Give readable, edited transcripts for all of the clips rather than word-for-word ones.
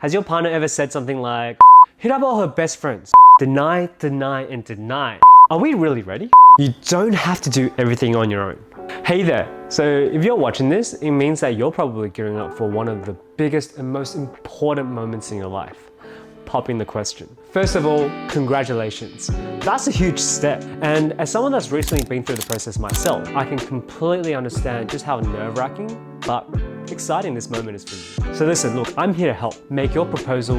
Has your partner ever said something like, hit up all her best friends, deny, deny, and deny? Are we really ready? You don't have to do everything on your own. Hey there, so if you're watching this, it means that you're probably gearing up for one of the biggest and most important moments in your life. Popping the question. First of all, congratulations. That's a huge step. And as someone that's recently been through the process myself, I can completely understand just how nerve-wracking, but exciting this moment is for you. So listen, look, I'm here to help make your proposal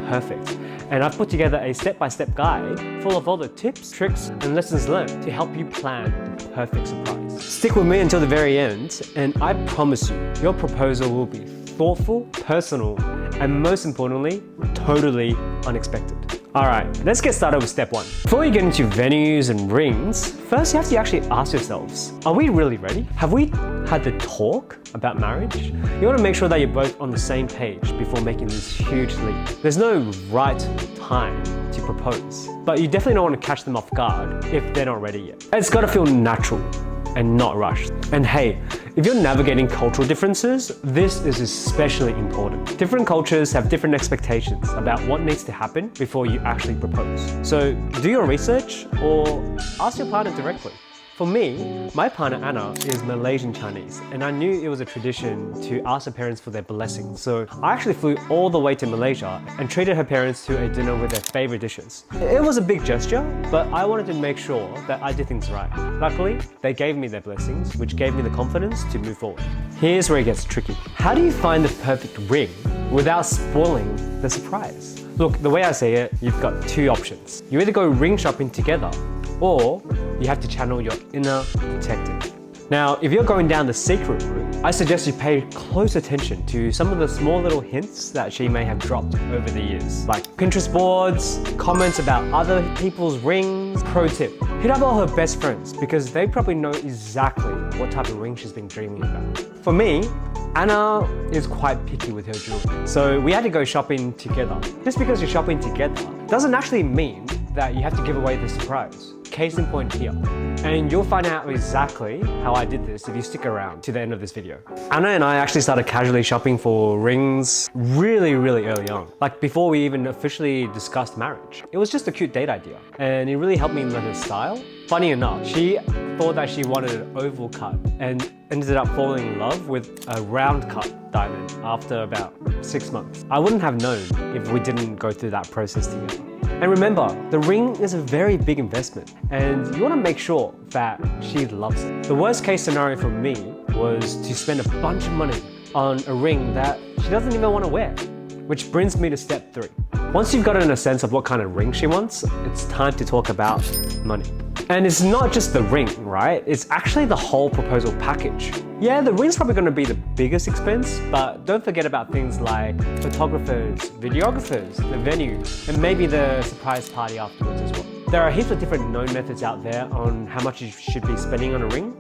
perfect. And I've put together a step-by-step guide full of all the tips, tricks, and lessons learned to help you plan the perfect surprise. Stick with me until the very end, and I promise you, your proposal will be thoughtful, personal, and most importantly, totally unexpected. All right, let's get started with step one. Before you get into venues and rings, first you have to actually ask yourselves, are we really ready? Have we had the talk about marriage? You want to make sure that you're both on the same page before making this huge leap. There's no right time to propose, but you definitely don't want to catch them off guard if they're not ready yet. It's got to feel natural and not rushed. And hey, if you're navigating cultural differences, this is especially important. Different cultures have different expectations about what needs to happen before you actually propose. So do your research or ask your partner directly. For me, my partner Anna is Malaysian Chinese, and I knew it was a tradition to ask her parents for their blessings. So I actually flew all the way to Malaysia and treated her parents to a dinner with their favorite dishes. It was a big gesture, but I wanted to make sure that I did things right. Luckily, they gave me their blessings, which gave me the confidence to move forward. Here's where it gets tricky. How do you find the perfect ring without spoiling the surprise? Look, the way I say it, you've got two options. You either go ring shopping together, or you have to channel your inner detective. Now, if you're going down the secret route, I suggest you pay close attention to some of the small little hints that she may have dropped over the years, like Pinterest boards, comments about other people's rings. Pro tip, hit up all her best friends because they probably know exactly what type of ring she's been dreaming about. For me, Anna is quite picky with her jewelry, so we had to go shopping together. Just because you're shopping together doesn't actually mean that you have to give away the surprise. Case in point here. And you'll find out exactly how I did this if you stick around to the end of this video. Anna and I actually started casually shopping for rings really early on. Like before we even officially discussed marriage. It was just a cute date idea. And it really helped me learn her style. Funny enough, she thought that she wanted an oval cut and ended up falling in love with a round cut diamond after about 6 months. I wouldn't have known if we didn't go through that process together. And remember, the ring is a very big investment and you want to make sure that she loves it. The worst case scenario for me was to spend a bunch of money on a ring that she doesn't even want to wear. Which brings me to step 3. Once you've gotten a sense of what kind of ring she wants, it's time to talk about money. And it's not just the ring, right? It's actually the whole proposal package. Yeah, the ring's probably going to be the biggest expense, but don't forget about things like photographers, videographers, the venue, and maybe the surprise party afterwards as well. There are heaps of different known methods out there on how much you should be spending on a ring.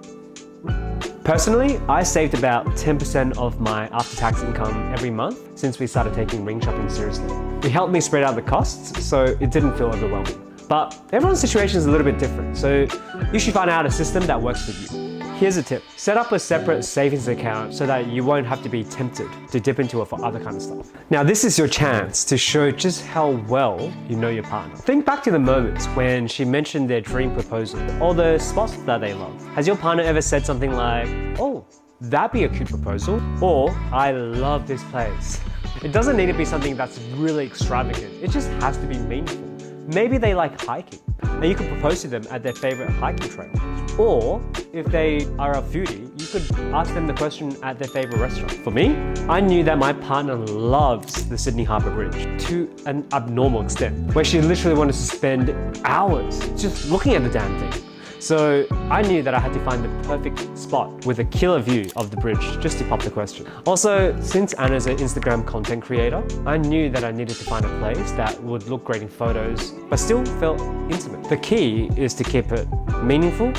Personally, I saved about 10% of my after-tax income every month since we started taking ring shopping seriously. It helped me spread out the costs, so it didn't feel overwhelming. But everyone's situation is a little bit different, so you should find out a system that works for you. Here's a tip. Set up a separate savings account so that you won't have to be tempted to dip into it for other kind of stuff. Now, this is your chance to show just how well you know your partner. Think back to the moments when she mentioned their dream proposal or the spots that they love. Has your partner ever said something like, oh, that'd be a cute proposal, or I love this place? It doesn't need to be something that's really extravagant. It just has to be meaningful. Maybe they like hiking, and you could propose to them at their favorite hiking trail. Or if they are a foodie, you could ask them the question at their favorite restaurant. For me, I knew that my partner loves the Sydney Harbour Bridge to an abnormal extent, where she literally wanted to spend hours just looking at the damn thing. So I knew that I had to find the perfect spot with a killer view of the bridge just to pop the question. Also, since Anna's an Instagram content creator, I knew that I needed to find a place that would look great in photos, but still felt intimate. The key is to keep it meaningful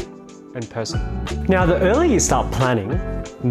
and personal. Now, the earlier you start planning,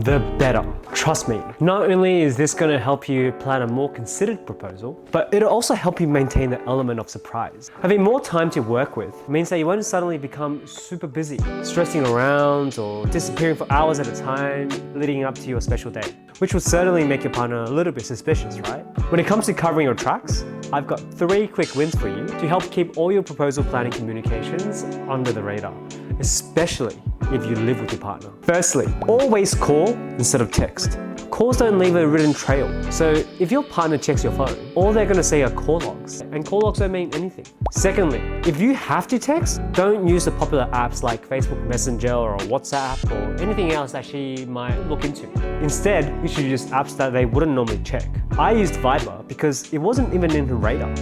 the better. Trust me. Not only is this going to help you plan a more considered proposal, but it'll also help you maintain the element of surprise. Having more time to work with means that you won't suddenly become super busy, stressing around or disappearing for hours at a time leading up to your special day, which will certainly make your partner a little bit suspicious, right? When it comes to covering your tracks, I've got 3 quick wins for you to help keep all your proposal planning communications under the radar, especially if you live with your partner. Firstly, always call instead of text. Calls don't leave a written trail, so if your partner checks your phone, all they're gonna say are call logs, and call logs don't mean anything. Secondly, if you have to text, don't use the popular apps like Facebook Messenger or WhatsApp or anything else that she might look into. Instead, you should use apps that they wouldn't normally check. I used Viber because it wasn't even in her radar.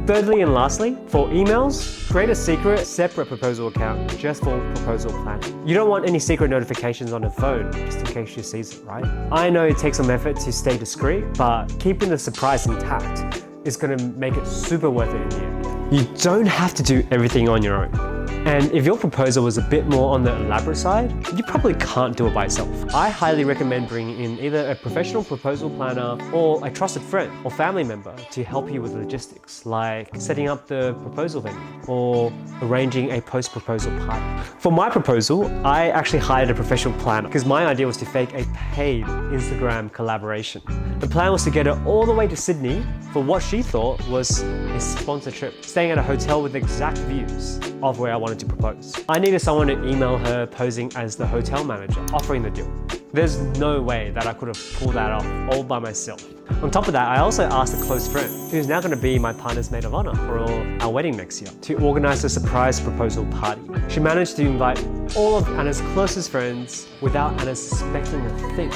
Thirdly and lastly, for emails, create a secret, separate proposal account just for proposal planning. You don't want any secret notifications on her phone just in case she sees it, right? I know it takes some effort to stay discreet, but keeping the surprise intact is going to make it super worth it in the end. You don't have to do everything on your own. And if your proposal was a bit more on the elaborate side, you probably can't do it by yourself. I highly recommend bringing in either a professional proposal planner or a trusted friend or family member to help you with logistics, like setting up the proposal venue or arranging a post-proposal party. For my proposal, I actually hired a professional planner because my idea was to fake a paid Instagram collaboration. The plan was to get her all the way to Sydney for what she thought was a sponsor trip, staying at a hotel with exact views of where I wanted to propose. I needed someone to email her posing as the hotel manager, offering the deal. There's no way that I could have pulled that off all by myself. On top of that, I also asked a close friend, who's now going to be my partner's maid of honor for our wedding next year, to organize a surprise proposal party. She managed to invite all of Anna's closest friends without Anna suspecting a thing.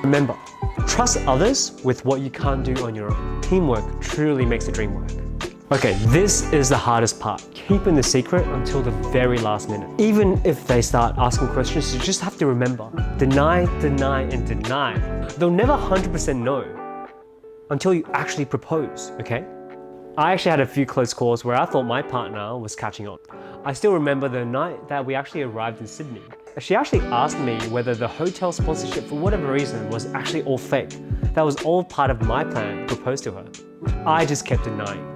Remember, trust others with what you can't do on your own. Teamwork truly makes the dream work. Okay, this is the hardest part, keeping the secret until the very last minute. Even if they start asking questions, you just have to remember, deny, deny, and deny. They'll never 100% know until you actually propose, okay? I actually had a few close calls where I thought my partner was catching on. I still remember the night that we actually arrived in Sydney. She actually asked me whether the hotel sponsorship, for whatever reason, was actually all fake. That was all part of my plan to propose to her. I just kept denying.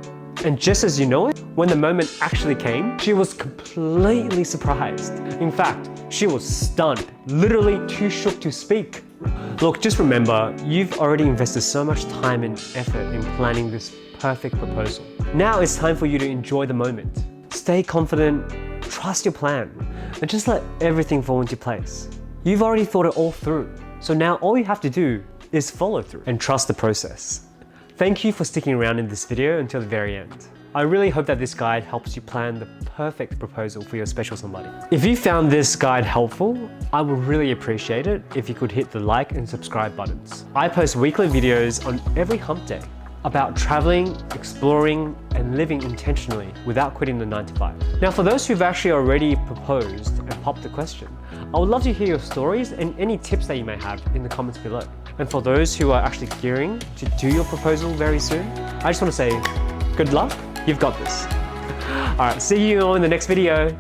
And just as you know it, when the moment actually came, she was completely surprised. In fact, she was stunned, literally too shook to speak. Look, just remember, you've already invested so much time and effort in planning this perfect proposal. Now it's time for you to enjoy the moment. Stay confident, trust your plan, and just let everything fall into place. You've already thought it all through, so now all you have to do is follow through and trust the process. Thank you for sticking around in this video until the very end. I really hope that this guide helps you plan the perfect proposal for your special somebody. If you found this guide helpful, I would really appreciate it if you could hit the like and subscribe buttons. I post weekly videos on every hump day about traveling, exploring, and living intentionally without quitting the 9-to-5. Now, for those who've actually already proposed and popped the question, I would love to hear your stories and any tips that you may have in the comments below. And for those who are actually gearing to do your proposal very soon, I just want to say good luck, you've got this. All right, see you all in the next video.